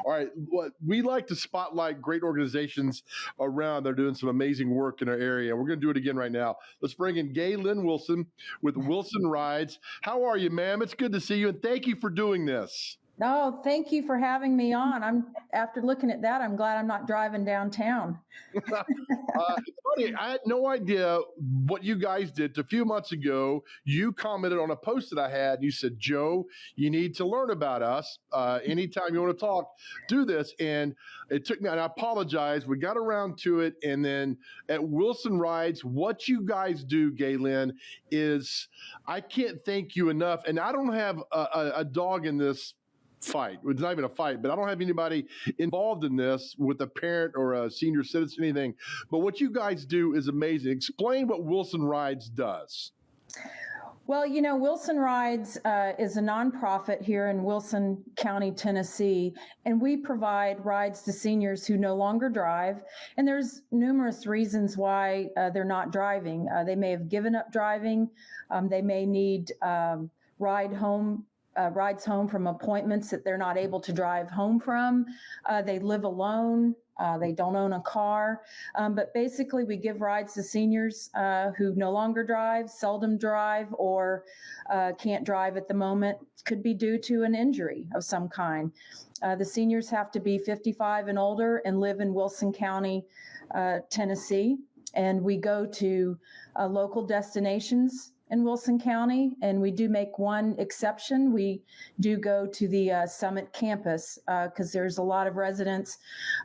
All right. What we like to spotlight great organizations around. They're doing some amazing work in our area. We're going to do it again right now. Let's bring in Gaye Lynn Wilson with Wilson Rides. How are you, ma'am? It's good to see you, and thank you for doing this. Oh, thank you for having me on. After looking at that, I'm glad I'm not driving downtown. It's funny. I had no idea what you guys did. A few months ago, you commented on a post that I had. You said, Joe, you need to learn about us. Anytime you want to talk, do this. And it took me, and I apologize. We got around to it. And then at Wilson Rides, what you guys do, Gaye Lynn, is I can't thank you enough. And I don't have a dog in this fight. It's not even a fight, but I don't have anybody involved in this with a parent or a senior citizen, anything. But what you guys do is amazing. Explain what Wilson Rides does. Well, Wilson Rides is a nonprofit here in Wilson County, Tennessee, and we provide rides to seniors who no longer drive. And there's numerous reasons why they're not driving. They may have given up driving. They may need rides home from appointments that they're not able to drive home from. They live alone. They don't own a car. But basically, we give rides to seniors who no longer drive, seldom drive, or can't drive at the moment. Could be due to an injury of some kind. The seniors have to be 55 and older and live in Wilson County, Tennessee. And we go to local destinations in Wilson County, and we do make one exception. We do go to the Summit campus because there's a lot of residents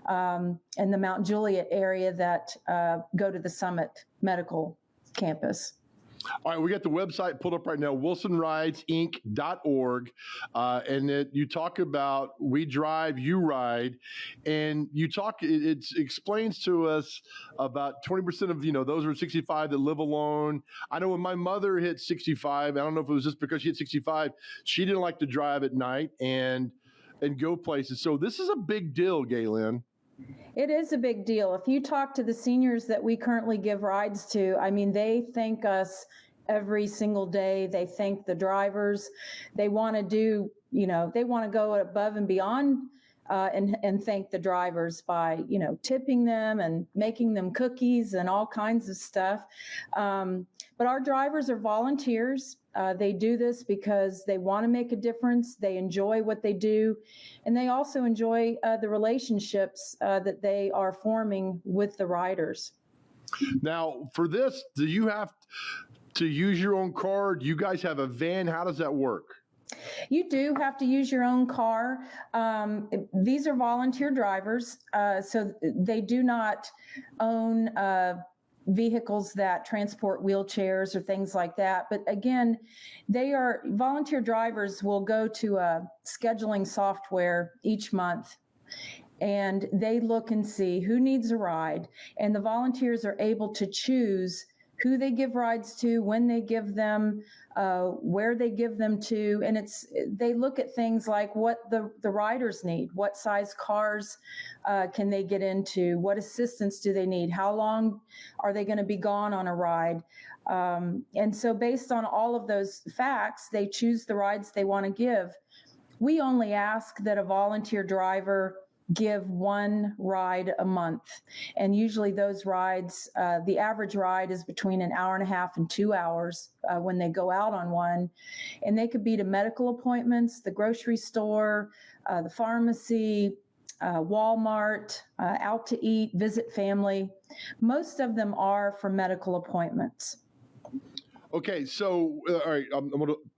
in the Mount Juliet area that go to the Summit Medical Campus. All right, we got the website pulled up right now, wilsonridesinc.org, and you talk about we drive, you ride, and it explains to us about 20% of those are 65 that live alone. I know when my mother hit 65, I don't know if it was just because she hit 65, she didn't like to drive at night and go places. So this is a big deal, Gaye Lynn. It is a big deal. If you talk to the seniors that we currently give rides to, they thank us every single day. They thank the drivers. They want to they want to go above and beyond and thank the drivers by, tipping them and making them cookies and all kinds of stuff. But our drivers are volunteers. They do this because they want to make a difference. They enjoy what they do. And they also enjoy the relationships that they are forming with the riders. Now, for this, do you have to use your own car? Do you guys have a van? How does that work? You do have to use your own car. These are volunteer drivers, so they do not own vehicles that transport wheelchairs or things like that. But again, volunteer drivers will go to a scheduling software each month, and they look and see who needs a ride, and the volunteers are able to choose who they give rides to, when they give them, where they give them to. And they look at things like what the riders need, what size cars can they get into, what assistance do they need, how long are they going to be gone on a ride. And so based on all of those facts, they choose the rides they want to give. We only ask that a volunteer driver give one ride a month. And usually those rides, the average ride is between an hour and a half and 2 hours when they go out on one. And they could be to medical appointments, the grocery store, the pharmacy, Walmart, out to eat, visit family. Most of them are for medical appointments. Okay, so all right,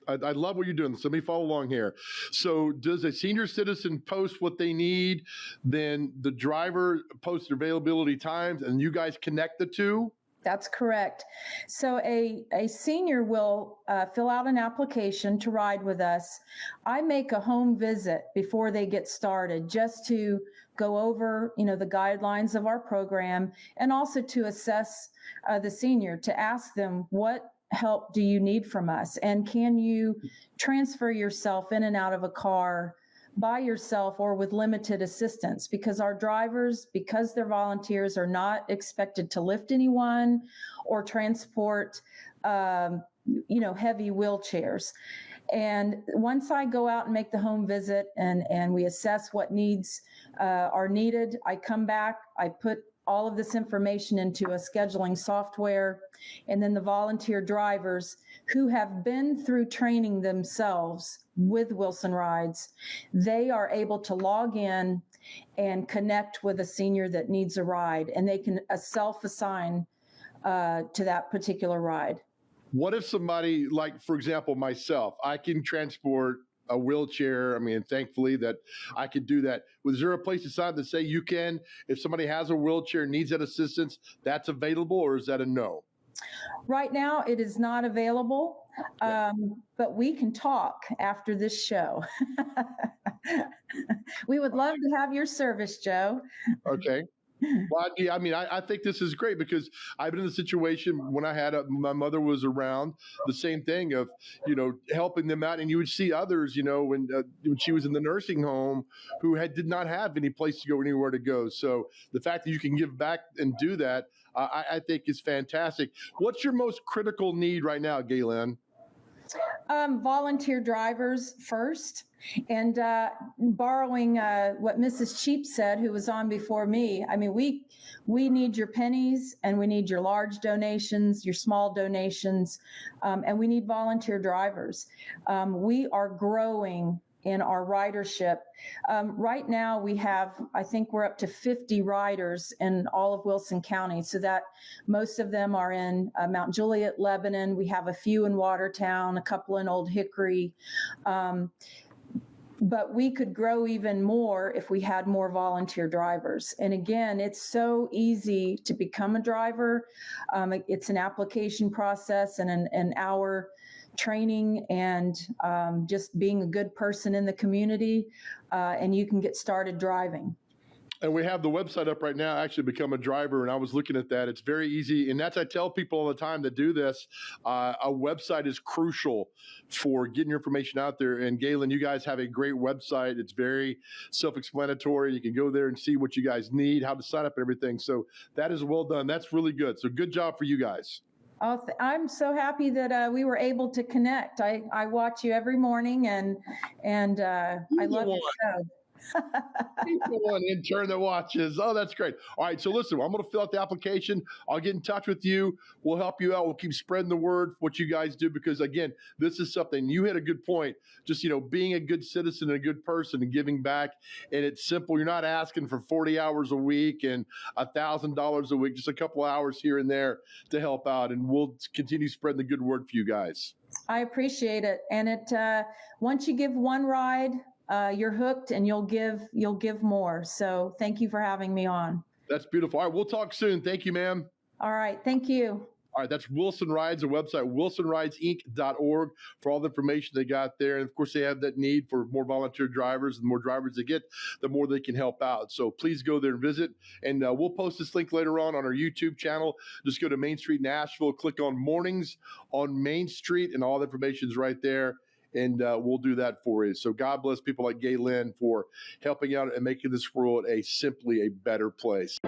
I love what you're doing. So let me follow along here. So does a senior citizen post what they need, then the driver posts their availability times, and you guys connect the two? That's correct. So a senior will fill out an application to ride with us. I make a home visit before they get started just to go over, the guidelines of our program, and also to assess the senior, to ask them what help do you need from us? And can you transfer yourself in and out of a car by yourself or with limited assistance? Because our drivers, because they're volunteers, are not expected to lift anyone or transport, heavy wheelchairs. And once I go out and make the home visit and we assess what needs are needed, I come back, I put all of this information into a scheduling software, and then the volunteer drivers who have been through training themselves with Wilson Rides, they are able to log in and connect with a senior that needs a ride, and they can self-assign to that particular ride. What if somebody, like, for example, myself, I can transport a wheelchair. I mean, thankfully that I could do that. Was there a place to sign that say you can, if somebody has a wheelchair, needs that assistance, that's available, or is that a no? Right now, it is not available, but we can talk after this show. We would love to have your service, Joe. Okay. Well, yeah, I mean, I think this is great because I've been in a situation when I had my mother was around, the same thing of, helping them out. And you would see others, when she was in the nursing home who did not have any place to go, anywhere to go. So the fact that you can give back and do that, I think is fantastic. What's your most critical need right now, Gaye Lynn? Volunteer drivers first, and borrowing what Mrs. Cheap said, who was on before me. I mean, we need your pennies, and we need your large donations, your small donations, and we need volunteer drivers. We are growing in our ridership. Right now I think we're up to 50 riders in all of Wilson County, so that most of them are in Mount Juliet, Lebanon. We have a few in Watertown, a couple in Old Hickory. But we could grow even more if we had more volunteer drivers. And again, it's so easy to become a driver. It's an application process and an hour training and just being a good person in the community, and you can get started driving. And we have the website up right now, actually Become a Driver. And I was looking at that. It's very easy. And that's, I tell people all the time that do this, a website is crucial for getting your information out there. And Gaye Lynn, you guys have a great website. It's very self-explanatory. You can go there and see what you guys need, how to sign up and everything. So that is well done. That's really good. So good job for you guys. Oh, I'm so happy that we were able to connect. I watch you every morning, and I love your show. He's the one intern that watches. Oh, that's great. All right, so listen, I'm going to fill out the application. I'll get in touch with you. We'll help you out. We'll keep spreading the word what you guys do, because again, this is something, you hit a good point. Just, being a good citizen and a good person and giving back. And it's simple. You're not asking for 40 hours a week and $1,000 a week, just a couple hours here and there to help out. And we'll continue spreading the good word for you guys. I appreciate it. And once you give one ride, you're hooked, and you'll give more. So thank you for having me on. That's beautiful. All right, we'll talk soon. Thank you, ma'am. All right, thank you. All right, that's Wilson Rides, a website, wilsonridesinc.org, for all the information they got there. And of course, they have that need for more volunteer drivers. The more drivers they get, the more they can help out. So please go there and visit. And we'll post this link later on our YouTube channel. Just go to Main Street Nashville, click on Mornings on Main Street, and all the information is right there. And we'll do that for you. So God bless people like Gaye Lynn for helping out and making this world simply a better place.